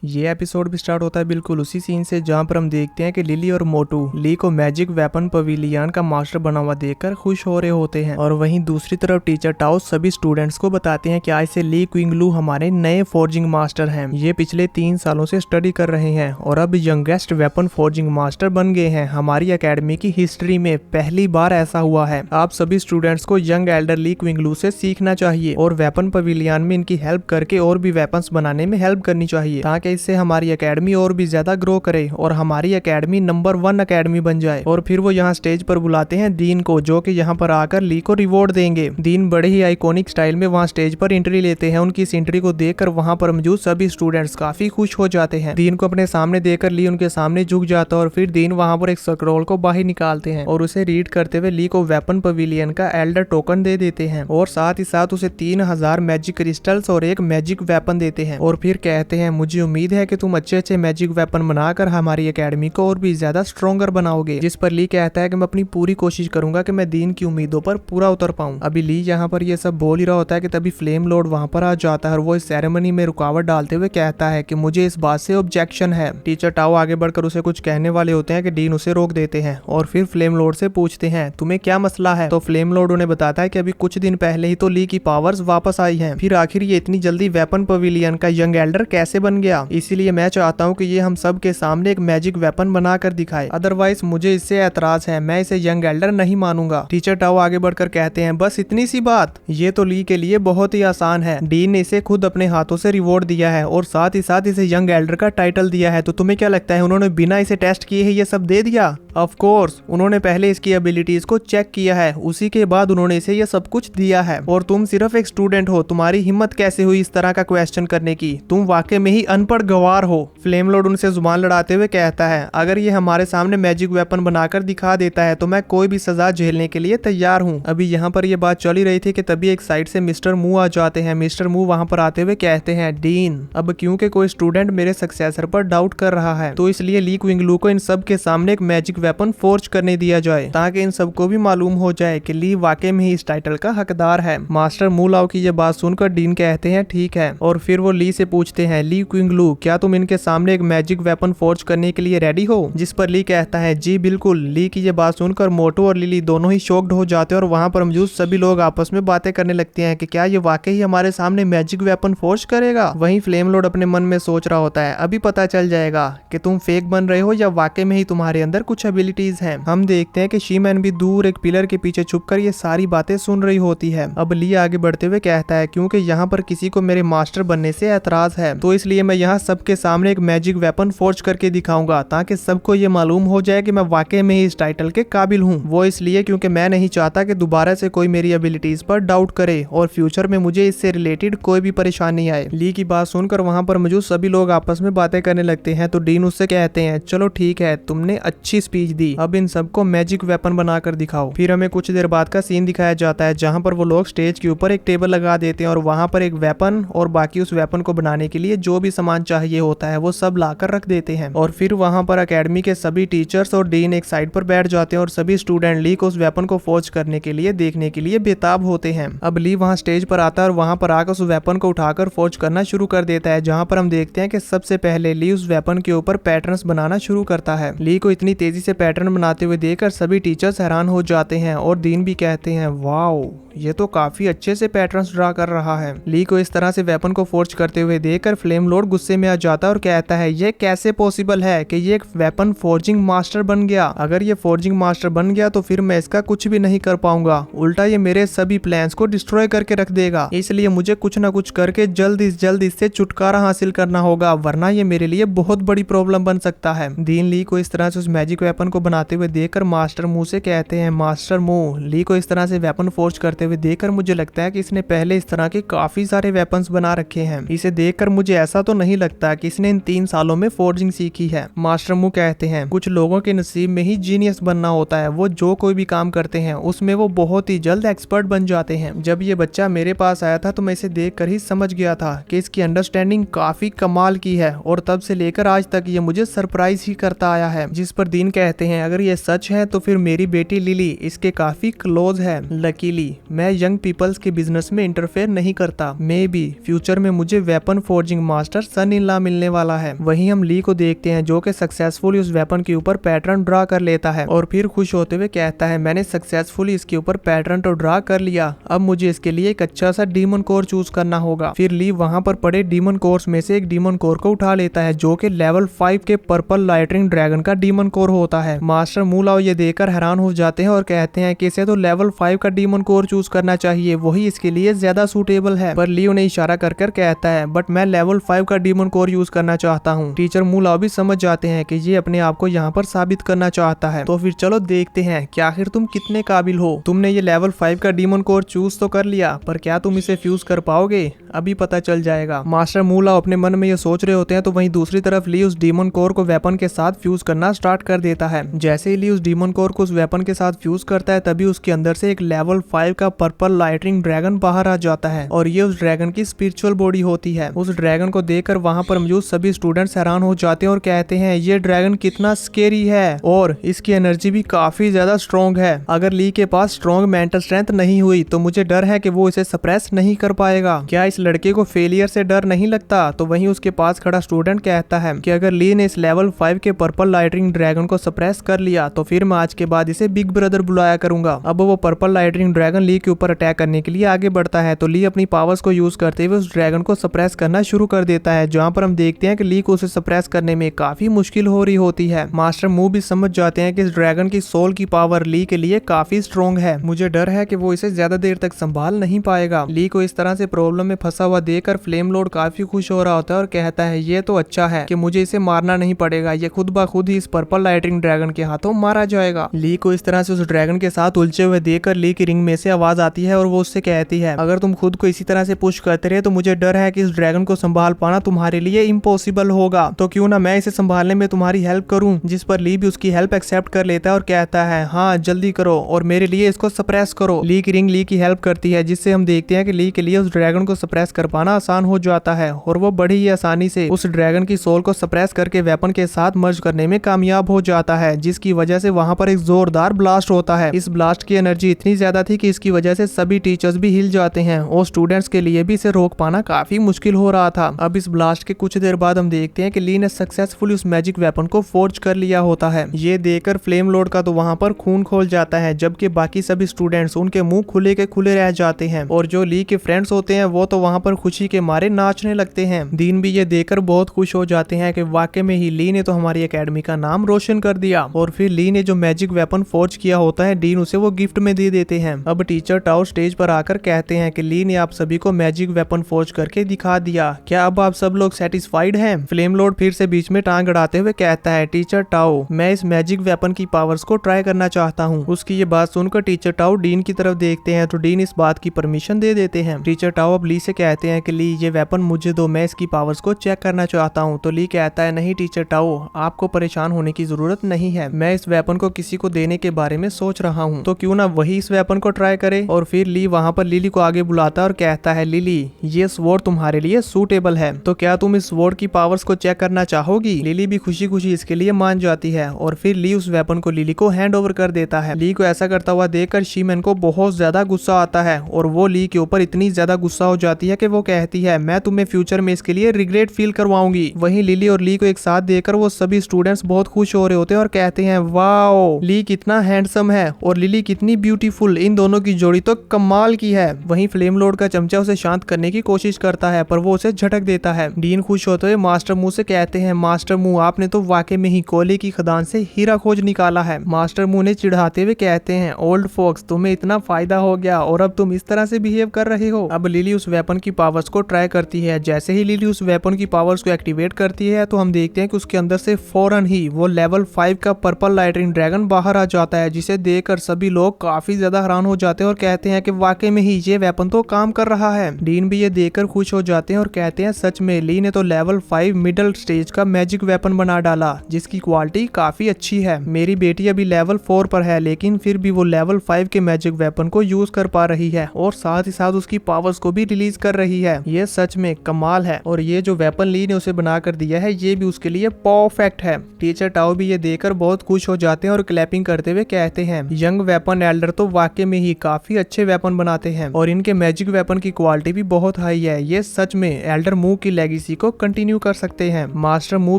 ये एपिसोड भी स्टार्ट होता है बिल्कुल उसी सीन से जहाँ पर हम देखते हैं कि लिली और मोटू ली को मैजिक वेपन पवेलियन का मास्टर बना हुआ देखकर खुश हो रहे होते हैं। और वहीं दूसरी तरफ टीचर टाओ सभी स्टूडेंट्स को बताते हैं कि आज से ली क्विंगलू हमारे नए फोर्जिंग मास्टर हैं। ये पिछले 3 सालों से स्टडी कर रहे हैं और अब यंगेस्ट वेपन फोर्जिंग मास्टर बन गए हैं। हमारी अकेडमी की हिस्ट्री में पहली बार ऐसा हुआ है। आप सभी स्टूडेंट्स को यंग एल्डर ली क्विंगलू से सीखना चाहिए और वेपन पवेलियन में इनकी हेल्प करके और भी वेपन्स बनाने में हेल्प करनी चाहिए ताकि इससे हमारी एकेडमी और भी ज्यादा ग्रो करे और हमारी एकेडमी नंबर 1 एकेडमी बन जाए। और फिर वो यहाँ स्टेज पर बुलाते हैं दीन को, जो कि यहाँ पर आकर ली को रिवॉर्ड देंगे। दीन बड़े ही आइकॉनिक स्टाइल में वहाँ स्टेज पर एंट्री लेते हैं। उनकी इस एंट्री को देखकर वहाँ पर मौजूद सभी स्टूडेंट्स काफी खुश हो जाते हैं। दीन को अपने सामने देखकर ली उनके सामने झुक जाता है और फिर दीन वहाँ पर एक स्क्रॉल को बाहर निकालते हैं और उसे रीड करते हुए ली को वेपन पवेलियन का एल्डर टोकन दे देते हैं और साथ ही साथ उसे 3000 मैजिक क्रिस्टल्स और एक मैजिक वेपन देते हैं। और फिर कहते हैं मुझे उम्मीद है कि तुम अच्छे मैजिक वेपन बनाकर हमारी एकेडमी को और भी ज्यादा स्ट्रॉन्गर बनाओगे। जिस पर ली कहता है कि मैं अपनी पूरी कोशिश करूंगा कि मैं दीन की उम्मीदों पर पूरा उतर पाऊं। अभी ली यहाँ पर ये सब बोल ही रहा होता है कि तभी फ्लेम लॉर्ड वहाँ पर आ जाता है और वो इस सेरेमनी में रुकावट डालते हुए कहता है कि मुझे इस बात से ऑब्जेक्शन है। टीचर टाओ आगे बढ़कर उसे कुछ कहने वाले होते हैं कि डीन उसे रोक देते हैं और फिर फ्लेम लॉर्ड से पूछते हैं तुम्हें क्या मसला है। तो फ्लेम लॉर्ड उन्हें बताता है कि अभी कुछ दिन पहले ही तो ली की पावर्स वापस आई हैं, फिर आखिर ये इतनी जल्दी वेपन पवेलियन का यंग एल्डर कैसे बन गया। इसीलिए मैं चाहता हूँ कि ये हम सब के सामने एक मैजिक वेपन बनाकर दिखाए, अदरवाइज मुझे इससे ऐतराज है, मैं इसे यंग एल्डर नहीं मानूंगा। टीचर टाओ आगे बढ़कर कहते हैं बस इतनी सी बात, ये तो ली के लिए बहुत ही आसान है। डीन ने इसे खुद अपने हाथों से रिवॉर्ड दिया है और साथ ही साथ इसे यंग एल्डर का टाइटल दिया है। तो तुम्हें क्या लगता है उन्होंने बिना इसे टेस्ट किए ही ये सब दे दिया? ऑफ कोर्स उन्होंने पहले इसकी एबिलिटीज को चेक किया है, उसी के बाद उन्होंने इसे ये सब कुछ दिया है। और तुम सिर्फ एक स्टूडेंट हो, तुम्हारी हिम्मत कैसे हुई इस तरह का क्वेश्चन करने की? तुम वाकई में ही अनपढ़ गवार हो। फ्लेम लॉर्ड उनसे जुबान लड़ाते हुए कहता है अगर ये हमारे सामने मैजिक वेपन बनाकर दिखा देता है तो मैं कोई भी सजा झेलने के लिए तैयार हूँ। अभी यहाँ पर ये बात चल ही रही थी कि तभी एक साइड से मिस्टर मू आ जाते हैं। मिस्टर मू वहाँ पर आते हुए कहते हैं डीन, अब क्योंकि कोई स्टूडेंट मेरे सक्सेसर पर डाउट कर रहा है तो इसलिए ली क्विंगलू को इन सब के सामने एक मैजिक वेपन फोर्ज करने दिया जाए ताकि इन सबको भी मालूम हो जाए कि ली वाकई में ही इस टाइटल का हकदार है। मास्टर मू लाओ की ये बात सुनकर डीन कहते हैं ठीक है और फिर वो ली से पूछते हैं ली क्विंगलू क्या तुम इनके सामने एक मैजिक वेपन फोर्ज करने के लिए रेडी हो? जिस पर ली कहता है जी बिल्कुल। ली की ये बात सुनकर मोटू और लिली दोनों ही शॉक्ड हो जाते हैं और वहाँ पर मौजूद सभी लोग आपस में बातें करने लगते हैं कि क्या ये वाकई ही हमारे सामने मैजिक वेपन फोर्ज करेगा। वहीं फ्लेम लॉर्ड अपने मन में सोच रहा होता है अभी पता चल जाएगा कि तुम फेक बन रहे हो या वाकई में ही तुम्हारे अंदर कुछ एबिलिटीज हैं। हम देखते हैं कि शीमैन भी दूर एक पिलर के पीछे छुपकर ये सारी बातें सुन रही होती है। अब ली आगे बढ़ते हुए कहता है क्योंकि यहाँ पर किसी को मेरे मास्टर बनने से ऐतराज है तो इसलिए मैं यहाँ सबके सामने एक मैजिक वेपन फोर्ज करके दिखाऊंगा ताकि सबको ये मालूम हो जाए कि मैं वाकई में ही इस टाइटल के काबिल हूँ। वो इसलिए क्योंकि मैं नहीं चाहता कि दोबारा से कोई मेरी एबिलिटीज पर डाउट करे और फ्यूचर में मुझे इससे रिलेटेड कोई भी परेशानी आए। ली की बात सुनकर वहाँ पर मौजूद सभी लोग आपस में बातें करने लगते हैं तो डीन उससे कहते हैं चलो ठीक है तुमने अच्छी स्पीच दी, अब इन सबको मैजिक वेपन बनाकर दिखाओ। फिर हमें कुछ देर बाद का सीन दिखाया जाता है जहाँ पर वो लोग स्टेज के ऊपर एक टेबल लगा देते हैं और वहाँ पर एक वेपन और बाकी उस वेपन को बनाने के लिए जो भी सामान चाहिए होता है वो सब लाकर रख देते हैं। और फिर वहाँ पर एकेडमी के सभी टीचर्स और डीन एक साइड पर बैठ जाते हैं और सभी स्टूडेंट ली को उस वेपन को फोर्ज करने के लिए देखने के लिए बेताब होते हैं। अब ली वहाँ स्टेज पर आता है और वहाँ पर आकर उस वेपन को उठाकर फोर्ज करना शुरू कर देता है जहाँ पर हम देखते हैं कि सबसे पहले ली उस वेपन के ऊपर पैटर्न्स बनाना शुरू करता है। ली को इतनी तेजी से पैटर्न बनाते हुए देखकर सभी टीचर्स हैरान हो जाते हैं और डीन भी कहते हैं वाओ ये तो काफी अच्छे से पैटर्न्स ड्रा कर रहा है। ली को इस तरह से वेपन को फोर्ज करते हुए देखकर फ्लेम लॉर्ड गुस्से में आ जाता है और कहता है ये कैसे पॉसिबल है कि ये एक वेपन फोर्जिंग मास्टर बन गया? अगर ये फोर्जिंग मास्टर बन गया तो फिर मैं इसका कुछ भी नहीं कर पाऊंगा, उल्टा ये मेरे सभी प्लान्स को डिस्ट्रॉय करके रख देगा। इसलिए मुझे कुछ न कुछ करके जल्द इससे छुटकारा हासिल करना होगा वरना ये मेरे लिए बहुत बड़ी प्रॉब्लम बन सकता है। डीन ली को इस तरह से उस मैजिक वेपन को बनाते हुए देखकर मास्टर मू से कहते हैं मास्टर मू ली को इस तरह से वेपन फोर्ज करते हुए देखकर मुझे लगता है कि इसने पहले इस तरह के काफी सारे वेपन्स बना रखे हैं। इसे देखकर मुझे ऐसा तो नहीं लगता कि इसने इन 3 सालों में फोर्जिंग सीखी है। मास्टर मू कहते हैं कुछ लोगों के नसीब में ही जीनियस बनना होता है, वो जो कोई भी काम करते हैं उसमें वो बहुत ही जल्द एक्सपर्ट बन जाते हैं। जब ये बच्चा मेरे पास आया था तो मैं इसे देखकर ही समझ गया था कि इसकी अंडरस्टैंडिंग काफी कमाल की है और तब से लेकर आज तक ये मुझे सरप्राइज ही करता आया है। जिस पर डीन कहते हैं अगर ये सच है तो फिर मेरी बेटी लिली इसके काफी क्लोज है। लकीली मैं यंग पीपल्स के बिजनेस में इंटरफेयर नहीं करता। मे बी फ्यूचर में मुझे weapon forging master son in law मिलने वाला है। वहीं हम ली को देखते हैं जो कि सक्सेसफुली उस वेपन के ऊपर पैटर्न ड्रा कर लेता है और फिर खुश होते हुए कहता है मैंने सक्सेसफुली इसके ऊपर पैटर्न तो ड्रा कर लिया, अब मुझे इसके लिए एक अच्छा सा डीमन कोर चूज करना होगा। फिर ली वहां पर पड़े डीमन कोर्स में से एक डीमन कोर को उठा लेता है जो कि लेवल 5 के पर्पल लाइटनिंग ड्रैगन का डीमन कोर होता है। मास्टर मूलाओ ये देखकर हैरान हो जाते हैं और कहते हैं कि इसे तो लेवल 5 का डीमन कोर चूज करना चाहिए, वही इसके लिए ज्यादा सूटेबल है। पर ली उन्हें इशारा कर कहता है बट मैं लेवल 5 का डीमन कोर यूज करना चाहता हूँ। टीचर मूलाओ भी समझ जाते हैं कि ये अपने आप को यहाँ पर साबित करना चाहता है। तो फिर चलो देखते हैं कि आखिर तुम कितने काबिल हो। तुमने ये लेवल 5 का डीमन कोर चूज तो कर लिया, पर क्या तुम इसे फ्यूज कर पाओगे? अभी पता चल जाएगा। मास्टर मूलाओ अपने मन में ये सोच रहे होते हैं तो वहीं दूसरी तरफ ली उस डीमन कोर को वेपन के साथ फ्यूज करना स्टार्ट कर देता है। जैसे ही ली उस डीमन कोर को उस वेपन के साथ फ्यूज करता है तभी उसके अंदर से एक लेवल 5 का पर्पल लाइटनिंग ड्रैगन बाहर आ जाता है और ये उस ड्रैगन की स्पिरिचुअल बॉडी होती है। उस ड्रैगन को देखकर वहां पर मौजूद सभी स्टूडेंट्स हैरान हो जाते हैं और कहते हैं ये ड्रैगन कितना स्केरी है और इसकी एनर्जी भी काफी ज्यादा स्ट्रॉन्ग है। अगर ली के पास स्ट्रॉन्ग मेंटल स्ट्रेंथ नहीं हुई तो मुझे डर है कि वो इसे सप्रेस नहीं कर पाएगा। क्या इस लड़के को फेलियर से डर नहीं लगता? तो वहीं उसके पास खड़ा स्टूडेंट कहता है कि अगर ली ने इस लेवल 5 के पर्पल लाइटनिंग ड्रैगन को सप्रेस कर लिया तो फिर मैं आज के बाद इसे बिग ब्रदर बुलाया करूंगा। अब वो पर्पल लाइटनिंग ड्रैगन ली के ऊपर अटैक करने के लिए आगे बढ़ता है तो ली अपनी पावर्स को यूज करते हुए उस ड्रैगन को सप्रेस करना शुरू कर देता है, जहाँ पर हम देखते हैं कि ली को उसे सप्रेस करने में काफी मुश्किल हो रही होती है। मास्टर मूव भी समझ जाते हैं कि इस ड्रैगन की सोल की पावर ली के लिए काफी स्ट्रॉन्ग है, मुझे डर है कि वो इसे ज्यादा देर तक संभाल नहीं पाएगा। ली को इस तरह से प्रॉब्लम में फंसा हुआ देखकर फ्लेम लॉर्ड काफी खुश हो रहा होता है और कहता है ये तो अच्छा है कि मुझे इसे मारना नहीं पड़ेगा, ये खुद ब खुद ही इस पर्पल लाइटनिंग ड्रैगन के हाथों मारा जाएगा। ली को इस तरह से उस ड्रैगन के साथ उलझे हुए देखकर ली की रिंग में से आवाज आती है और वो उससे कहती है अगर तुम खुद को इसी तरह से पुश करते रहे तो मुझे डर है कि इस ड्रैगन को संभाल पाना तुम्हारे लिए इम्पॉसिबल होगा, तो क्यों ना मैं इसे संभालने में तुम्हारी हेल्प करूं। जिस पर ली भी उसकी हेल्प एक्सेप्ट कर लेता है और कहता है हाँ जल्दी करो और मेरे लिए इसको सप्रेस करो। ली की रिंग ली की हेल्प करती है जिससे हम देखते हैं कि ली के लिए उस ड्रैगन को सप्रेस कर पाना आसान हो जाता है और वो बड़ी ही आसानी से उस ड्रैगन की सोल को सप्रेस करके वेपन के साथ मर्ज करने में कामयाब हो जाता है, जिसकी वजह से वहां पर एक जोरदार ब्लास्ट होता है। इस ब्लास्ट की एनर्जी इतनी ज्यादा थी कि इसकी वजह से सभी टीचर्स भी हिल जाते हैं और स्टूडेंट्स के लिए भी इसे रोक पाना काफी मुश्किल हो रहा था। अब इस ब्लास्ट के कुछ देर बाद हम देखते हैं कि ली ने सक्सेसफुली उस मैजिक वेपन को फोर्ज कर लिया होता है। ये देखकर फ्लेम लॉर्ड का तो वहां पर खून खोल जाता है, जबकि बाकी सभी स्टूडेंट्स उनके मुंह खुले के खुले रह जाते हैं और जो ली के फ्रेंड्स होते हैं वो तो वहां पर खुशी के मारे नाचने लगते हैं। दीन भी ये देखकर बहुत खुश हो जाते हैं कि वाकई में ही ली ने तो हमारी एकेडमी का नाम रोशन कर दिया। और फिर ली ने जो मैजिक वेपन फोर्ज किया होता है डीन उसे वो गिफ्ट में दे देते हैं। अब टीचर टाओ स्टेज पर आकर कहते हैं कि ली ने आप सभी को मैजिक वेपन फोर्ज करके दिखा दिया, क्या अब आप सब लोग सेटिस्फाइड हैं? फ्लेम लॉर्ड फिर से बीच में टांग अड़ाते हुए कहता है टीचर टाओ मैं इस मैजिक वेपन की पावर्स को ट्राई करना चाहता हूँ। उसकी ये बात सुनकर टीचर टाओ डीन की तरफ देखते हैं तो डीन इस बात की परमिशन दे देते हैं। टीचर टाओ अब ली से कहते हैं कि ली ये वेपन मुझे दो, मैं इसकी पावर्स को चेक करना चाहता हूँ। तो ली कहता है नहीं टीचर टाओ आपको परेशान होने की जरूरत नहीं है, मैं इस वेपन को किसी को देने के बारे में सोच रहा हूँ, तो क्यों ना वही इस वेपन को ट्राई करे। और फिर ली वहाँ पर लिली को आगे बुलाता और कहता है लिली ये स्वॉर्ड तुम्हारे लिए सूटेबल है, तो क्या तुम इस स्वॉर्ड की पावर्स को चेक करना चाहोगी? लिली भी खुशी खुशी इसके लिए मान जाती है और फिर ली उस वेपन को लिली को हैंड ओवर कर देता है। ली को ऐसा करता हुआ देखकर शीमैन को बहुत ज्यादा गुस्सा आता है और वो ली के ऊपर इतनी ज्यादा गुस्सा हो जाती है कि वो कहती है मैं तुम्हें फ्यूचर में इसके लिए रिग्रेट फील करवाऊंगी। वहीं लिली और ली को एक साथ देखकर वो सभी स्टूडेंट्स बहुत खुश हो रहे होते हैं और कहते हैं वाओ ली कितना हैंडसम है और लिली कितनी ब्यूटीफुल, इन दोनों की जोड़ी तो कमाल की है। वहीं फ्लेम लॉर्ड का चमचा उसे शांत करने की कोशिश करता है पर वो उसे झटक देता है। डीन खुश होते हुए मास्टर मुंह से कहते हैं मास्टर मुंह आपने तो वाकई में ही कोयले की खदान से हीरा खोज निकाला है। मास्टर मुंह ने चिढ़ाते हुए कहते हैं ओल्ड फोक्स तुम्हें इतना फायदा हो गया और अब तुम इस तरह से बिहेव कर रहे हो। अब लिली उस वेपन की पावर्स को ट्राई करती है। जैसे ही लिली उस वेपन की पावर्स को एक्टिवेट करती है तो हम देखते हैं कि उसके अंदर से फौरन ही वो लेवल 5 का पर्पल लाइटनिंग ड्रैगन बाहर आ जाता है, जिसे देखकर सभी लोग काफी ज्यादा हैरान हो जाते हैं और कहते हैं कि वाकई में ही ये वेपन तो काम कर रहा है। डीन भी ये देखकर खुश हो जाते हैं और कहते हैं सच में ली ने तो लेवल 5 मिडिल स्टेज का मैजिक वेपन बना डाला जिसकी क्वालिटी काफी अच्छी है। मेरी बेटी अभी लेवल 4 पर है लेकिन फिर भी वो लेवल 5 के मैजिक वेपन को यूज कर पा रही है और साथ ही साथ उसकी पावर्स को भी रिलीज कर रही है। ये सच में कमाल है और ये जो वेपन ली ने उसे बना कर दिया है ये भी उसके लिए परफेक्ट है। टीचर टाओ भी ये देखकर बहुत खुश हो जाते हैं और क्लैपिंग करते हुए कहते हैं यंग वेपन एल्डर तो वाकई में ही काफी काफी अच्छे वेपन बनाते हैं और इनके मैजिक वेपन की क्वालिटी भी बहुत हाई है। ये सच में एल्डर मू की लेगेसी को कंटिन्यू कर सकते हैं। मास्टर मू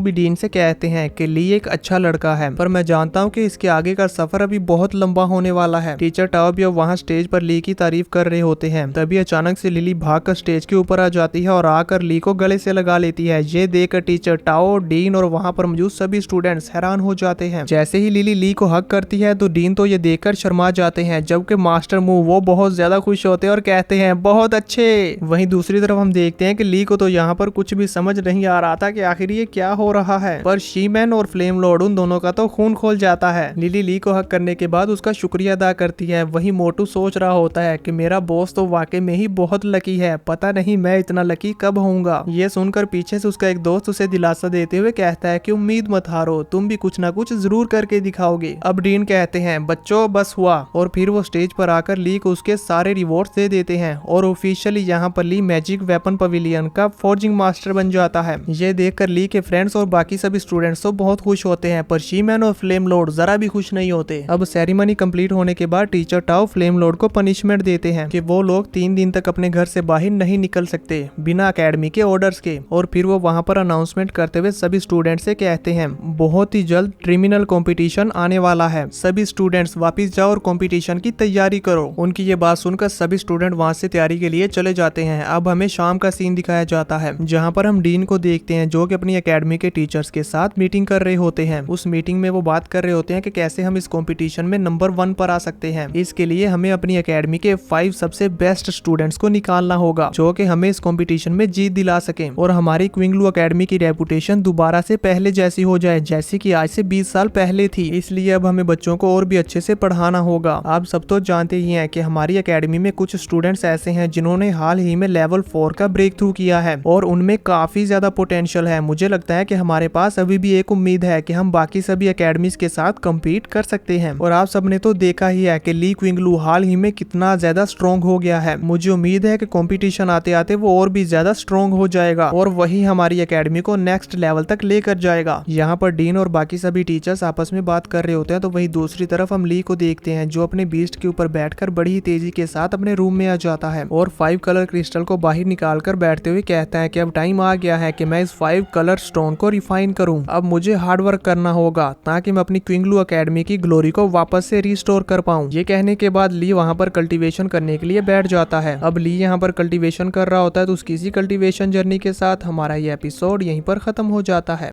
भी डीन से कहते हैं कि ली एक अच्छा लड़का है, पर मैं जानता हूँ कि इसके आगे का सफर अभी बहुत लंबा होने वाला है। टीचर टाओ भी अब वहाँ स्टेज पर ली की तारीफ कर रहे होते हैं। तभी अचानक से लिली भागकर स्टेज के ऊपर आ जाती है और आकर ली को गले से लगा लेती है। ये देखकर टीचर टाओ, डीन और वहाँ पर मौजूद सभी स्टूडेंट्स हैरान हो जाते हैं। जैसे ही लिली ली को हक करती है तो डीन तो ये देखकर शर्मा जाते हैं, जबकि मास्टर मू वो बहुत ज्यादा खुश होते हैं और कहते हैं बहुत अच्छे। वहीं दूसरी तरफ हम देखते हैं कि ली को तो यहाँ पर कुछ भी समझ नहीं आ रहा था कि आखिर ये क्या हो रहा है, पर शीमैन और फ्लेम लॉर्ड उन दोनों का तो खून खोल जाता है। लिली ली को हक करने के बाद उसका शुक्रिया अदा करती है। वहीं मोटू सोच रहा होता है कि मेरा बॉस तो वाकई में ही बहुत लकी है, पता नहीं मैं इतना लकी कब होऊंगा। ये सुनकर पीछे से उसका एक दोस्त उसे दिलासा देते हुए कहता है कि उम्मीद मत हारो, तुम भी कुछ ना कुछ जरूर करके दिखाओगे। अब डीन कहते हैं बच्चों बस हुआ, और फिर वो स्टेज पर आकर ली को उसके सारे रिवॉर्ड्स दे देते हैं और ऑफिशियली यहाँ पर ली मैजिक वेपन पवेलियन का फोर्जिंग मास्टर बन जाता है। ये देखकर ली के फ्रेंड्स और बाकी सभी स्टूडेंट्स तो बहुत खुश होते हैं, पर शीमैन और फ्लेम लॉर्ड जरा भी खुश नहीं होते। अब सेरेमनी कंप्लीट होने के बाद टीचर टाओ फ्लेम लॉर्ड को पनिशमेंट देते हैं कि वो लोग 3 दिन तक अपने घर से बाहर नहीं निकल सकते बिना एकेडमी के ऑर्डर्स के। और फिर वो वहाँ पर अनाउंसमेंट करते हुए सभी स्टूडेंट्स से कहते हैं बहुत ही जल्द ट्रिमिनल कंपटीशन आने वाला है, सभी स्टूडेंट्स वापस जाओ और कंपटीशन की तैयारी करो। उनकी ये बात सुनकर सभी स्टूडेंट वहाँ से तैयारी के लिए चले जाते हैं। अब हमें शाम का सीन दिखाया जाता है जहाँ पर हम डीन को देखते हैं जो कि अपनी एकेडमी के टीचर्स के साथ मीटिंग कर रहे होते हैं। उस मीटिंग में वो बात कर रहे होते हैं कि कैसे हम इस कंपटीशन में नंबर 1 पर आ सकते हैं। इसके लिए हमें अपनी एकेडमी के 5 सबसे बेस्ट स्टूडेंट्स को निकालना होगा जो कि हमें इस कंपटीशन में जीत दिला सके और हमारी क्विंगलू एकेडमी की रेपुटेशन दोबारा से पहले जैसी हो जाए जैसी कि आज से 20 साल पहले थी। इसलिए अब हमें बच्चों को और भी अच्छे से पढ़ाना होगा। आप सब तो जानते ही हैं कि हमारी एकेडमी में कुछ स्टूडेंट्स ऐसे हैं जिन्होंने हाल ही में लेवल 4 का ब्रेक थ्रू किया है और उनमें काफी ज्यादा पोटेंशियल है। मुझे लगता है कि हमारे पास अभी भी एक उम्मीद है कि हम बाकी सभी एकेडमीज के साथ कम्पीट कर सकते हैं। और आप सबने तो देखा ही है कि ली क्विंगलू हाल ही में कितना ज्यादा स्ट्रॉन्ग हो गया है। मुझे उम्मीद है कि कंपटीशन आते आते वो और भी ज्यादा स्ट्रॉन्ग हो जाएगा और वही हमारी एकेडमी को नेक्स्ट लेवल तक लेकर जाएगा। यहाँ पर डीन और बाकी सभी टीचर्स आपस में बात कर रहे होते हैं तो वही दूसरी तरफ हम ली को देखते हैं जो अपने बीस्ट के ऊपर बैठकर बड़ी ही तेजी के साथ अपने रूम में आ जाता है और 5 कलर क्रिस्टल को बाहर निकालकर बैठते हुए कहता है कि अब टाइम आ गया है कि मैं इस 5 कलर स्टोन को रिफाइन करूं। अब मुझे हार्ड वर्क करना होगा ताकि मैं अपनी क्विंगलू अकेडमी की ग्लोरी को वापस से रिस्टोर कर पाऊं। ये कहने के बाद ली वहां पर कल्टीवेशन करने के लिए बैठ जाता है। अब ली यहाँ पर कल्टीवेशन कर रहा होता है तो उसकी इसी कल्टीवेशन जर्नी के साथ हमारा ये एपिसोड यहीं पर खत्म हो जाता है।